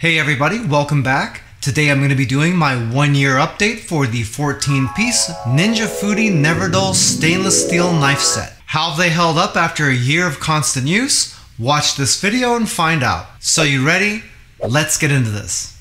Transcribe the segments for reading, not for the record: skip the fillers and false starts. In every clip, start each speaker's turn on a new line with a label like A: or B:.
A: Hey everybody, welcome back. Today I'm going to be doing my 1-year update for the 14-piece Ninja Foodi NeverDull stainless steel knife set. How have they held up after a year of constant use? Watch this video and find out. So you ready? Let's get into this.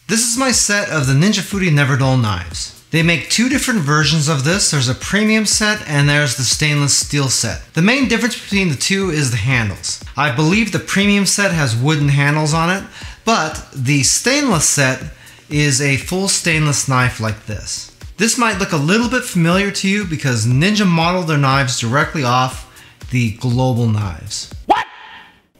A: This is my set of the Ninja Foodi NeverDull knives. They make two different versions of this. There's a premium set and there's the stainless steel set. The main difference between the two is the handles. I believe the premium set has wooden handles on it, but the stainless set is a full stainless knife like this. This might look a little bit familiar to you because Ninja modeled their knives directly off the global knives. What?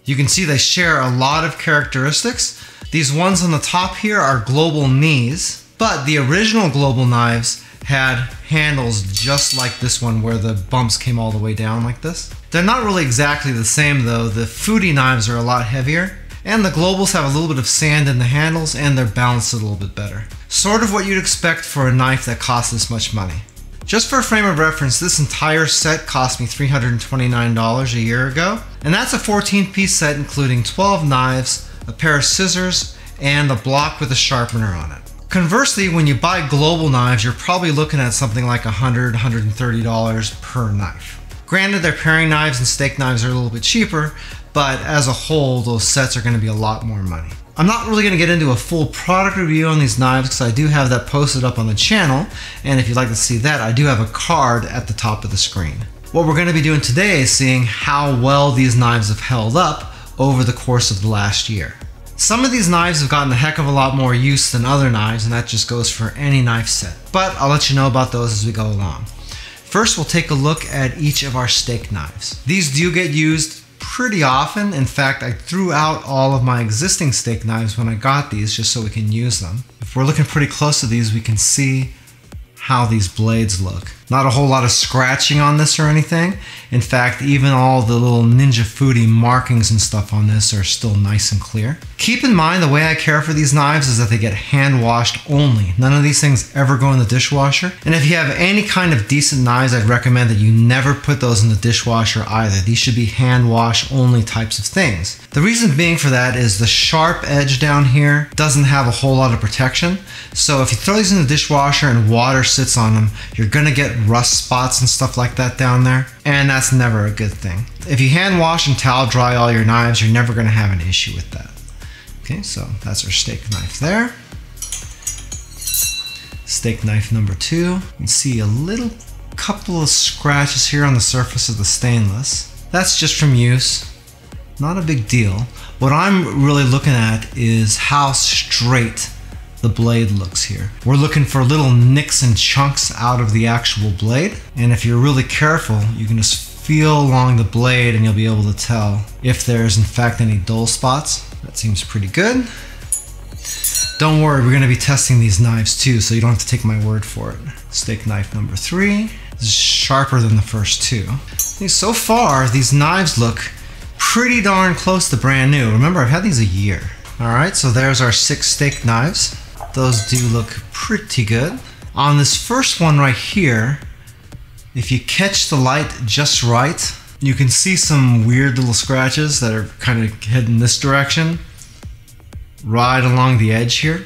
A: You can see they share a lot of characteristics. These ones on the top here are global knees. But the original global knives had handles just like this one where the bumps came all the way down like this. They're not really exactly the same though. The Foodi knives are a lot heavier and the globals have a little bit of sand in the handles and they're balanced a little bit better. Sort of what you'd expect for a knife that costs this much money. Just for a frame of reference, this entire set cost me $329 a year ago. And that's a 14-piece set including 12 knives, a pair of scissors, and a block with a sharpener on it. Conversely, when you buy global knives, you're probably looking at something like $100, $130 per knife. Granted, their paring knives and steak knives are a little bit cheaper, but as a whole, those sets are going to be a lot more money. I'm not really going to get into a full product review on these knives because I do have that posted up on the channel, and if you'd like to see that, I do have a card at the top of the screen. What we're going to be doing today is seeing how well these knives have held up over the course of the last year. Some of these knives have gotten a heck of a lot more use than other knives, and that just goes for any knife set. But I'll let you know about those as we go along. First, we'll take a look at each of our steak knives. These do get used pretty often. In fact, I threw out all of my existing steak knives when I got these just so we can use them. If we're looking pretty close to these, we can see how these blades look. Not a whole lot of scratching on this or anything. In fact, even all the little Ninja Foodi markings and stuff on this are still nice and clear. Keep in mind the way I care for these knives is that they get hand washed only. None of these things ever go in the dishwasher. And if you have any kind of decent knives, I'd recommend that you never put those in the dishwasher either. These should be hand wash only types of things. The reason being for that is the sharp edge down here doesn't have a whole lot of protection. So if you throw these in the dishwasher and water sits on them, you're gonna get rust spots and stuff like that down there, and that's never a good thing. If you hand wash and towel dry all your knives, you're never gonna have an issue with that. Okay, so that's our steak knife there. Steak knife number 2. You can see a little couple of scratches here on the surface of the stainless. That's just from use. Not a big deal. What I'm really looking at is how straight the blade looks here. We're looking for little nicks and chunks out of the actual blade. And if you're really careful, you can just feel along the blade and you'll be able to tell if there's in fact any dull spots. That seems pretty good. Don't worry, we're gonna be testing these knives too, so you don't have to take my word for it. Steak knife number 3. This is sharper than the first two. So far, these knives look pretty darn close to brand new. Remember, I've had these a year. All right, so there's our 6 steak knives. Those do look pretty good. On this first one right here, if you catch the light just right, you can see some weird little scratches that are kind of heading this direction, right along the edge here.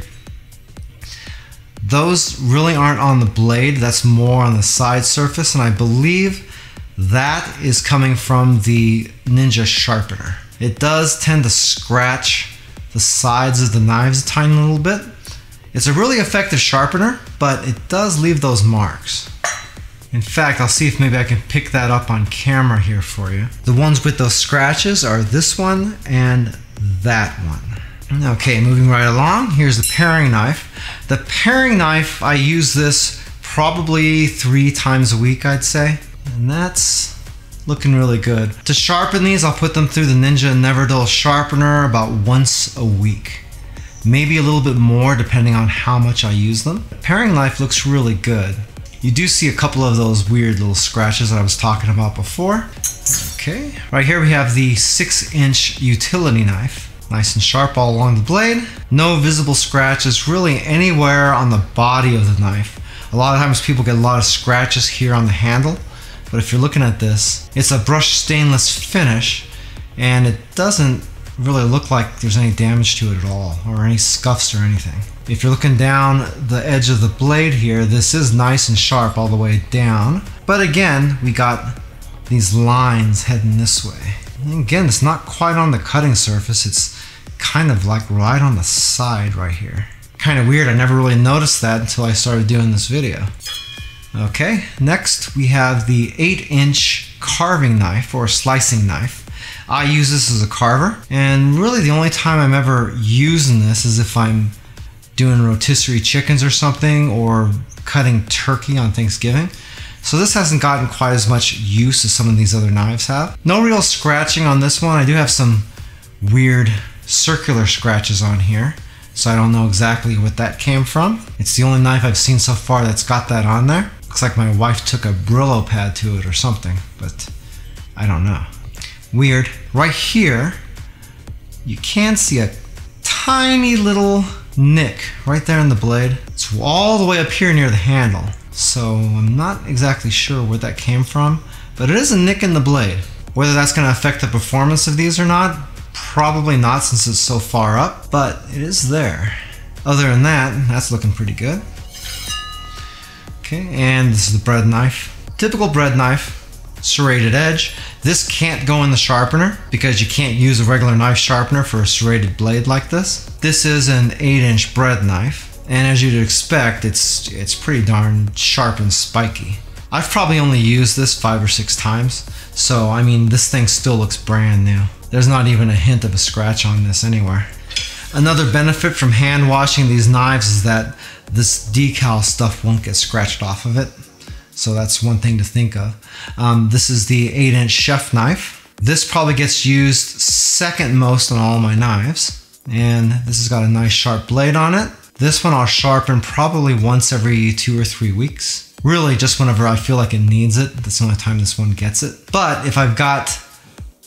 A: Those really aren't on the blade, that's more on the side surface, and I believe that is coming from the Ninja sharpener. It does tend to scratch the sides of the knives a tiny little bit. It's a really effective sharpener, but it does leave those marks. In fact, I'll see if maybe I can pick that up on camera here for you. The ones with those scratches are this one and that one. Okay, moving right along, here's the paring knife. The paring knife, I use this probably 3 times a week, I'd say. And that's looking really good. To sharpen these, I'll put them through the Ninja NeverDull sharpener about once a week. Maybe a little bit more depending on how much I use them. The paring knife looks really good. You do see a couple of those weird little scratches that I was talking about before. Okay, right here we have the 6-inch utility knife. Nice and sharp all along the blade. No visible scratches really anywhere on the body of the knife. A lot of times people get a lot of scratches here on the handle, but if you're looking at this, it's a brushed stainless finish and it doesn't really look like there's any damage to it at all, or any scuffs or anything. If you're looking down the edge of the blade here, this is nice and sharp all the way down. But again, we got these lines heading this way. And again, it's not quite on the cutting surface, it's kind of like right on the side right here. Kind of weird, I never really noticed that until I started doing this video. Okay, next we have the 8-inch carving knife or slicing knife. I use this as a carver, and really the only time I'm ever using this is if I'm doing rotisserie chickens or something, or cutting turkey on Thanksgiving. So this hasn't gotten quite as much use as some of these other knives have. No real scratching on this one. I do have some weird circular scratches on here, so I don't know exactly what that came from. It's the only knife I've seen so far that's got that on there. Looks like my wife took a Brillo pad to it or something, but I don't know. Weird. Right here, you can see a tiny little nick right there in the blade. It's all the way up here near the handle, so I'm not exactly sure where that came from, but it is a nick in the blade. Whether that's going to affect the performance of these or not, probably not since it's so far up, but it is there. Other than that, that's looking pretty good. Okay, and this is the bread knife. Typical bread knife, serrated edge. This can't go in the sharpener because you can't use a regular knife sharpener for a serrated blade like this. This is an 8-inch bread knife, and as you'd expect, it's pretty darn sharp and spiky. I've probably only used this 5 or 6 times, so I mean this thing still looks brand new. There's not even a hint of a scratch on this anywhere. Another benefit from hand washing these knives is that this decal stuff won't get scratched off of it. So that's one thing to think of. This is the 8-inch chef knife. This probably gets used second most on all my knives. And this has got a nice sharp blade on it. This one I'll sharpen probably once every 2 or 3 weeks. Really just whenever I feel like it needs it. That's the only time this one gets it. But if I've got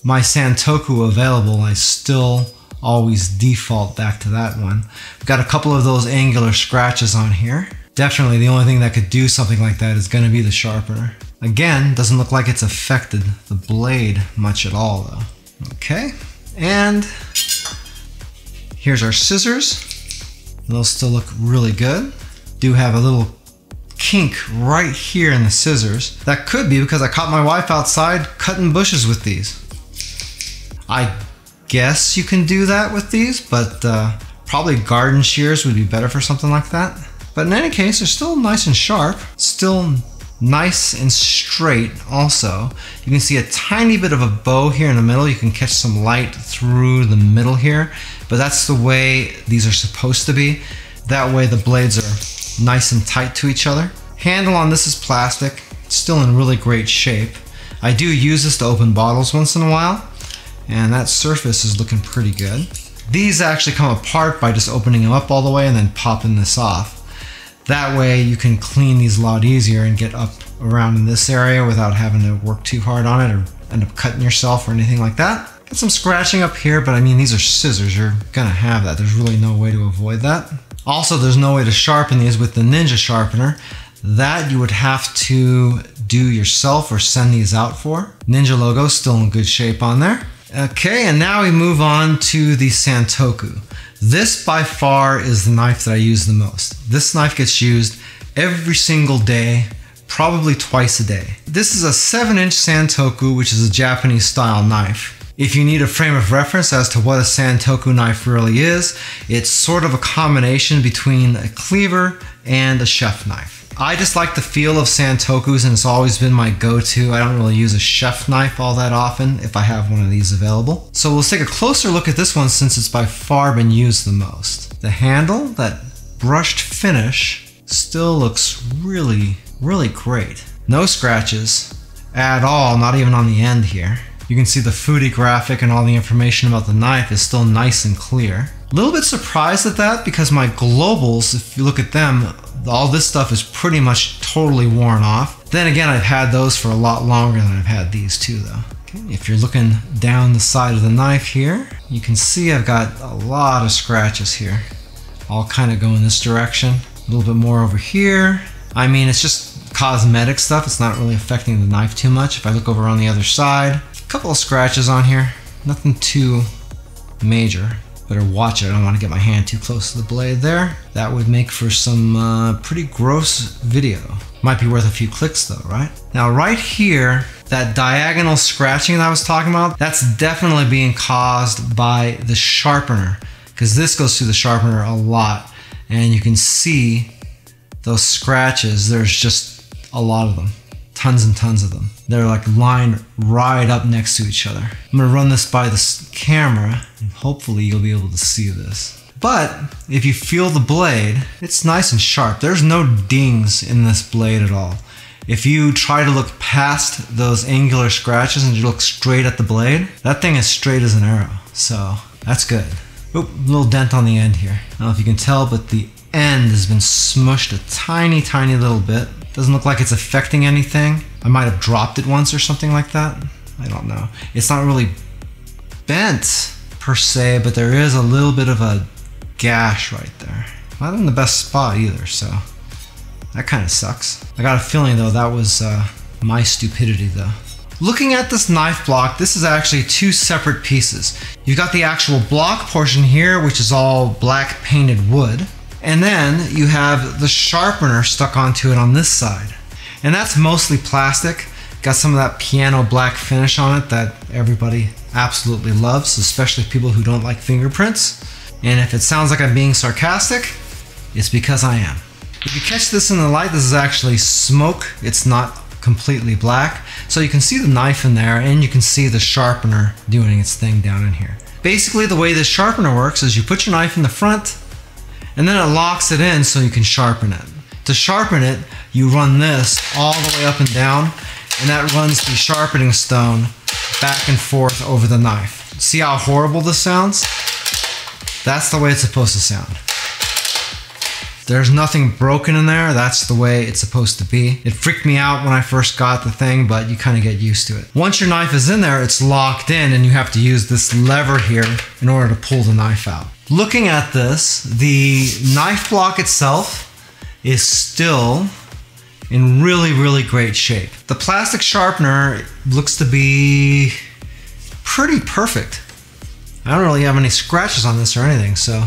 A: my Santoku available, I still always default back to that one. I've got a couple of those angular scratches on here. Definitely the only thing that could do something like that is going to be the sharpener. Again, doesn't look like it's affected the blade much at all though. Okay, and here's our scissors. Those still look really good. Do have a little kink right here in the scissors. That could be because I caught my wife outside cutting bushes with these. I guess you can do that with these, but probably garden shears would be better for something like that. But in any case, they're still nice and sharp, still nice and straight also. You can see a tiny bit of a bow here in the middle. You can catch some light through the middle here, but that's the way these are supposed to be. That way the blades are nice and tight to each other. Handle on this is plastic, still in really great shape. I do use this to open bottles once in a while, and that surface is looking pretty good. These actually come apart by just opening them up all the way and then popping this off. That way you can clean these a lot easier and get up around in this area without having to work too hard on it or end up cutting yourself or anything like that. Get some scratching up here, but I mean these are scissors, you're gonna have that. There's really no way to avoid that. Also, there's no way to sharpen these with the Ninja sharpener. That you would have to do yourself or send these out for. Ninja logo still in good shape on there. Okay, and now we move on to the Santoku. This by far is the knife that I use the most. This knife gets used every single day, probably twice a day. This is a 7-inch Santoku, which is a Japanese style knife. If you need a frame of reference as to what a Santoku knife really is, it's sort of a combination between a cleaver and a chef knife. I just like the feel of Santokus, and it's always been my go-to. I don't really use a chef knife all that often if I have one of these available. So let's take a closer look at this one since it's by far been used the most. The handle, that brushed finish, still looks really, really great. No scratches at all, not even on the end here. You can see the Foodi graphic and all the information about the knife is still nice and clear. A little bit surprised at that because my globals, if you look at them, all this stuff is pretty much totally worn off. Then again, I've had those for a lot longer than I've had these too though. Okay, if you're looking down the side of the knife here, you can see I've got a lot of scratches here. All kind of go in this direction. A little bit more over here. I mean, it's just cosmetic stuff. It's not really affecting the knife too much. If I look over on the other side, a couple of scratches on here. Nothing too major. Better watch it. I don't want to get my hand too close to the blade there. That would make for some pretty gross video. Might be worth a few clicks though, right? Now right here, that diagonal scratching that I was talking about, that's definitely being caused by the sharpener, because this goes through the sharpener a lot, and you can see those scratches. There's just a lot of them, tons and tons of them. They're like lined right up next to each other. I'm gonna run this by the camera, and hopefully you'll be able to see this. But if you feel the blade, it's nice and sharp. There's no dings in this blade at all. If you try to look past those angular scratches and you look straight at the blade, that thing is straight as an arrow. So that's good. Oop, little dent on the end here. I don't know if you can tell, but the end has been smushed a tiny, tiny little bit. Doesn't look like it's affecting anything. I might have dropped it once or something like that. I don't know. It's not really bent per se, but there is a little bit of a gash right there. Not in the best spot either, so that kind of sucks. I got a feeling though that was my stupidity though. Looking at this knife block, this is actually two separate pieces. You've got the actual block portion here, which is all black painted wood. And then you have the sharpener stuck onto it on this side. And that's mostly plastic. Got some of that piano black finish on it that everybody absolutely loves, especially people who don't like fingerprints. And if it sounds like I'm being sarcastic, it's because I am. If you catch this in the light, this is actually smoke. It's not completely black. So you can see the knife in there, and you can see the sharpener doing its thing down in here. Basically, the way this sharpener works is you put your knife in the front, and then it locks it in so you can sharpen it. To sharpen it, you run this all the way up and down, and that runs the sharpening stone back and forth over the knife. See how horrible this sounds? That's the way it's supposed to sound. There's nothing broken in there. That's the way it's supposed to be. It freaked me out when I first got the thing, but you kind of get used to it. Once your knife is in there, it's locked in, and you have to use this lever here in order to pull the knife out. Looking at this, the knife block itself is still in really, really great shape. The plastic sharpener looks to be pretty perfect. I don't really have any scratches on this or anything, so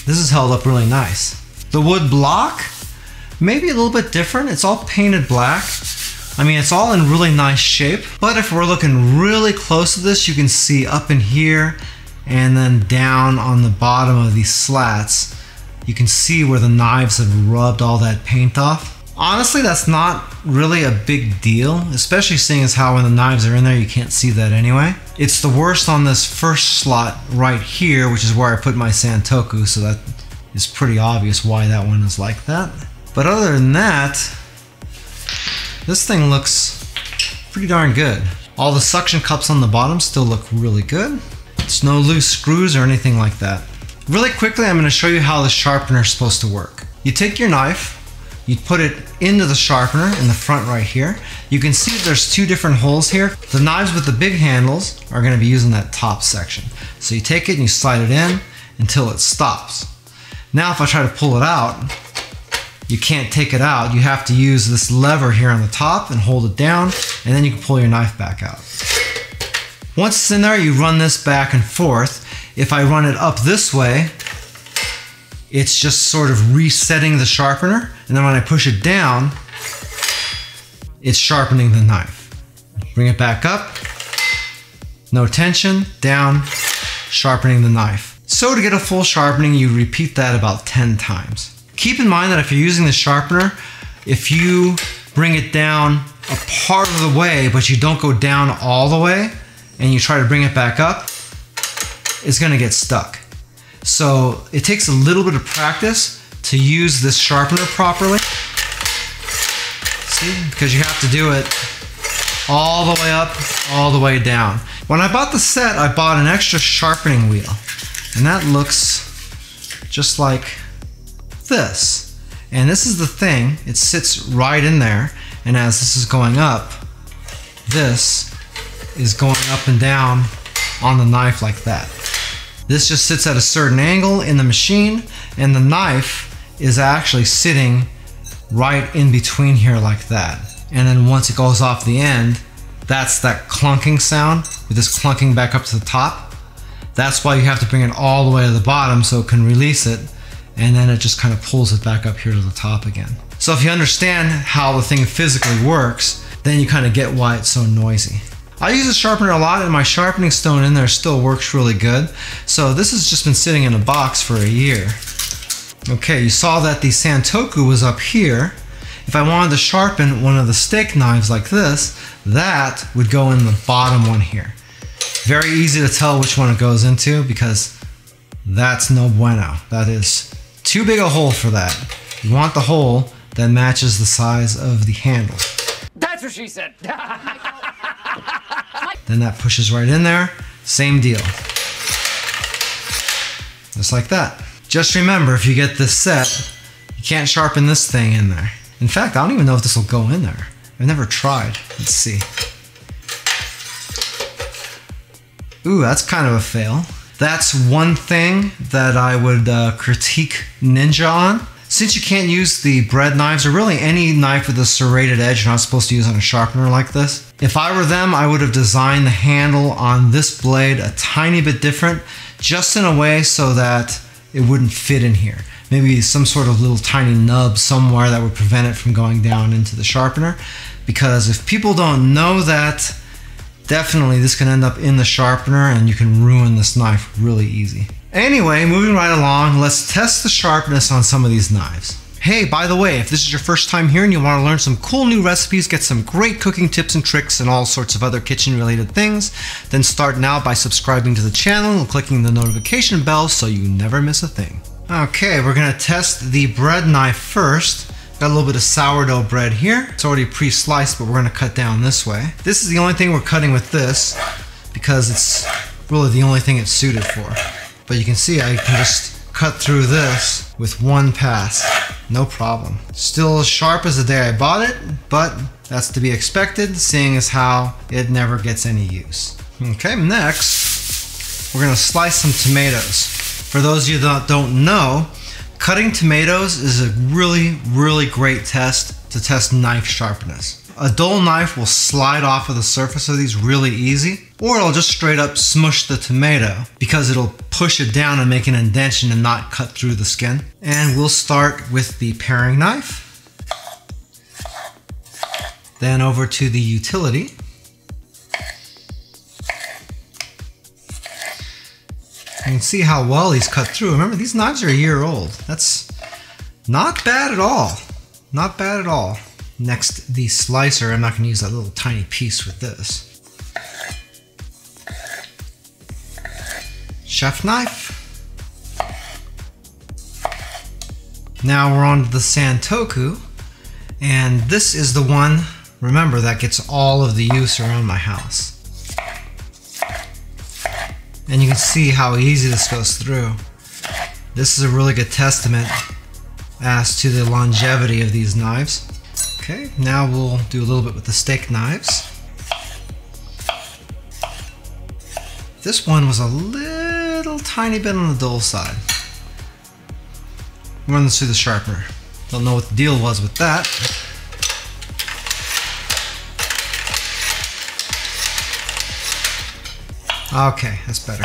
A: this is held up really nice. The wood block, maybe a little bit different. It's all painted black. I mean, it's all in really nice shape, but if we're looking really close to this, you can see up in here and then down on the bottom of these slats, you can see where the knives have rubbed all that paint off. Honestly, that's not really a big deal, especially seeing as how when the knives are in there, you can't see that anyway. It's the worst on this first slot right here, which is where I put my Santoku, so that is pretty obvious why that one is like that. But other than that, this thing looks pretty darn good. All the suction cups on the bottom still look really good. There's no loose screws or anything like that. Really quickly, I'm going to show you how the sharpener is supposed to work. You take your knife, you put it into the sharpener in the front right here. You can see there's two different holes here. The knives with the big handles are going to be using that top section. So you take it and you slide it in until it stops. Now if I try to pull it out, you can't take it out. You have to use this lever here on the top and hold it down, and then you can pull your knife back out. Once it's in there, you run this back and forth. If I run it up this way, it's just sort of resetting the sharpener, and then when I push it down, it's sharpening the knife. Bring it back up, no tension, down, sharpening the knife. So to get a full sharpening, you repeat that about 10 times. Keep in mind that if you're using the sharpener, if you bring it down a part of the way, but you don't go down all the way, and you try to bring it back up, it's gonna get stuck. So it takes a little bit of practice to use this sharpener properly. See, because you have to do it all the way up, all the way down. When I bought the set, I bought an extra sharpening wheel, and that looks just like this. And this is the thing, it sits right in there, and as this is going up, this is going up and down on the knife like that. This just sits at a certain angle in the machine, and the knife is actually sitting right in between here like that. And then once it goes off the end, that's that clunking sound. with this clunking back up to the top. That's why you have to bring it all the way to the bottom so it can release it, and then it just kind of pulls it back up here to the top again. So if you understand how the thing physically works, then you kind of get why it's so noisy. I use a sharpener a lot, and my sharpening stone in there still works really good. So this has just been sitting in a box for a year. Okay, you saw that the Santoku was up here. If I wanted to sharpen one of the steak knives like this, that would go in the bottom one here. Very easy to tell which one it goes into because that's no bueno. That is too big a hole for that. You want the hole that matches the size of the handle.
B: That's what she said.
A: Then that pushes right in there. Same deal. Just like that. Just remember, if you get this set, you can't sharpen this thing in there. In fact, I don't even know if this will go in there. I've never tried. Let's see. Ooh, that's kind of a fail. That's one thing that I would critique Ninja on. Since you can't use the bread knives, or really any knife with a serrated edge you're not supposed to use on a sharpener like this, if I were them, I would have designed the handle on this blade a tiny bit different, just in a way so that it wouldn't fit in here. Maybe some sort of little tiny nub somewhere that would prevent it from going down into the sharpener. Because if people don't know that, definitely this can end up in the sharpener and you can ruin this knife really easy. Anyway, moving right along, let's test the sharpness on some of these knives. Hey, by the way, if this is your first time here and you want to learn some cool new recipes, get some great cooking tips and tricks and all sorts of other kitchen related things, then start now by subscribing to the channel and clicking the notification bell so you never miss a thing. Okay, we're going to test the bread knife first. Got a little bit of sourdough bread here. It's already pre-sliced, but we're going to cut down this way. This is the only thing we're cutting with this because it's really the only thing it's suited for. But you can see I can just cut through this with one pass. No problem. Still as sharp as the day I bought it, but that's to be expected, seeing as how it never gets any use. Okay, next, we're going to slice some tomatoes. For those of you that don't know, cutting tomatoes is a really great test to test knife sharpness. A dull knife will slide off of the surface of these really easy, or it'll just straight up smush the tomato because it'll push it down and make an indentation and not cut through the skin. And we'll start with the paring knife, then over to the utility. You can see how well he's cut through. Remember, these knives are a year old. That's not bad at all. Not bad at all. Next, the slicer. I'm not going to use that little tiny piece with this. Chef knife. Now we're on to the Santoku. And this is the one, remember, that gets all of the use around my house. And you can see how easy this goes through. This is a really good testament as to the longevity of these knives. Okay, now we'll do a little bit with the steak knives. This one was a little tiny bit on the dull side. Run this through the sharpener. Don't know what the deal was with that. Okay, that's better.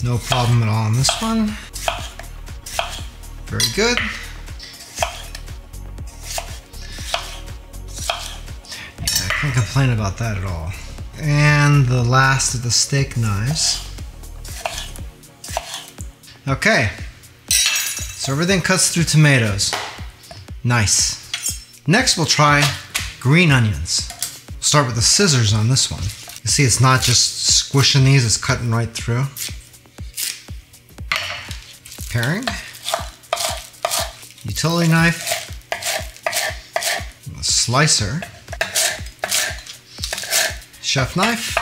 A: No problem at all on this one. Very good. Yeah, I can't complain about that at all. And the last of the steak knives. Okay, so everything cuts through tomatoes. Nice. Next we'll try green onions. Start with the scissors on this one. You see it's not just squishing these, it's cutting right through. Paring. Utility knife. A slicer. Chef knife.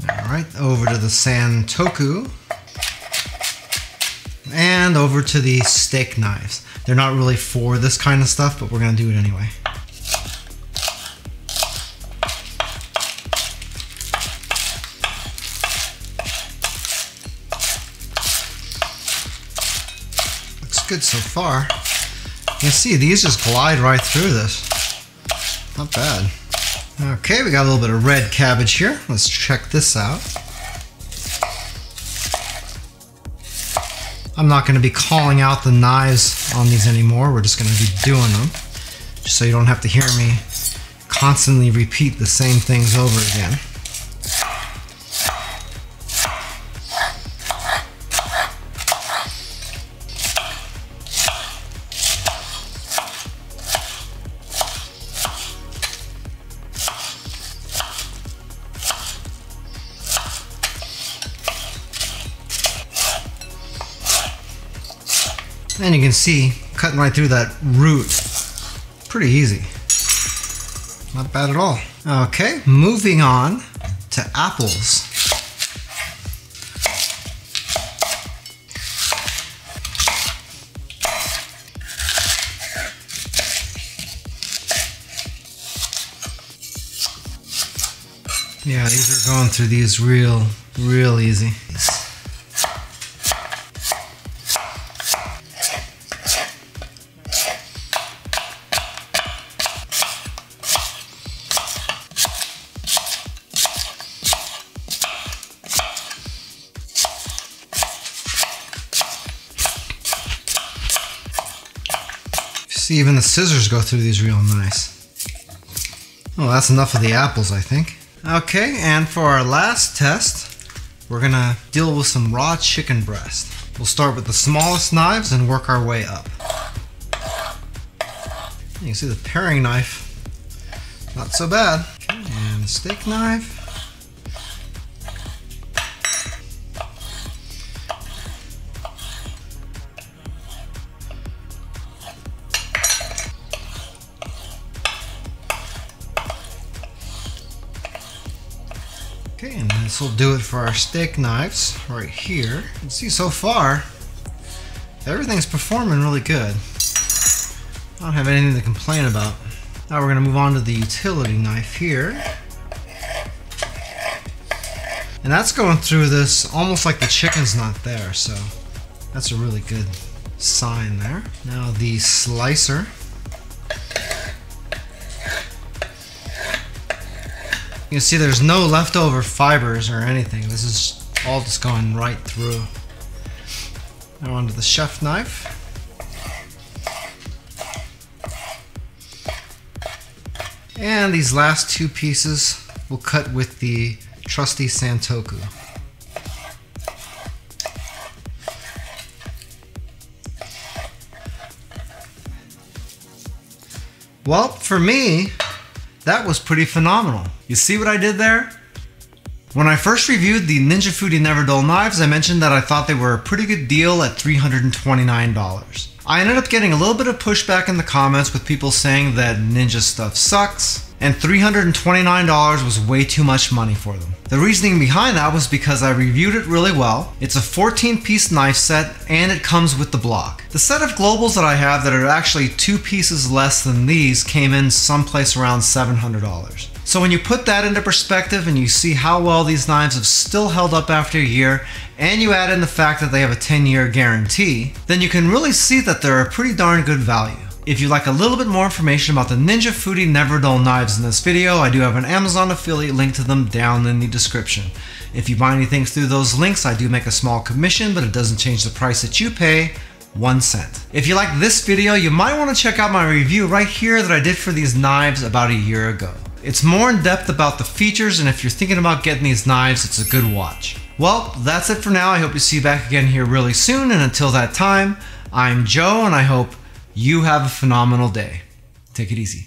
A: Alright, over to the Santoku. And over to the steak knives. They're not really for this kind of stuff, but we're going to do it anyway. Good so far. You can see these just glide right through this. Not bad. Okay, we got a little bit of red cabbage here. Let's check this out. I'm not going to be calling out the knives on these anymore. We're just going to be doing them, just so you don't have to hear me constantly repeat the same things over again. And you can see, cutting right through that root, pretty easy. Not bad at all. Okay, moving on to apples. Yeah, these are going through these real easy. See, even the scissors go through these real nice. Well, that's enough of the apples, I think. Okay, and for our last test, we're gonna deal with some raw chicken breast. We'll start with the smallest knives and work our way up. You can see the paring knife, not so bad. Okay, and the steak knife. Okay, and this will do it for our steak knives right here. You can see so far, everything's performing really good. I don't have anything to complain about. Now we're going to move on to the utility knife here. And that's going through this almost like the chicken's not there, so that's a really good sign there. Now the slicer. You can see there's no leftover fibers or anything. This is all just going right through. Now onto the chef knife. And these last two pieces we'll cut with the trusty Santoku. Well, for me, that was pretty phenomenal. You see what I did there? When I first reviewed the Ninja Foodi NeverDull knives, I mentioned that I thought they were a pretty good deal at $329. I ended up getting a little bit of pushback in the comments with people saying that Ninja stuff sucks, and $329 was way too much money for them. The reasoning behind that was because I reviewed it really well. It's a 14-piece knife set, and it comes with the block. The set of globals that I have that are actually 2 pieces less than these came in someplace around $700. So when you put that into perspective and you see how well these knives have still held up after a year, and you add in the fact that they have a 10-year guarantee, then you can really see that they're a pretty darn good value. If you'd like a little bit more information about the Ninja Foodi NeverDull knives in this video, I do have an Amazon affiliate link to them down in the description. If you buy anything through those links, I do make a small commission, but it doesn't change the price that you pay, 1 cent. If you like this video, you might want to check out my review right here that I did for these knives about a year ago. It's more in depth about the features, and if you're thinking about getting these knives, it's a good watch. Well, that's it for now. I hope to see you back again here really soon, and until that time, I'm Joe, and I hope you have a phenomenal day. Take it easy.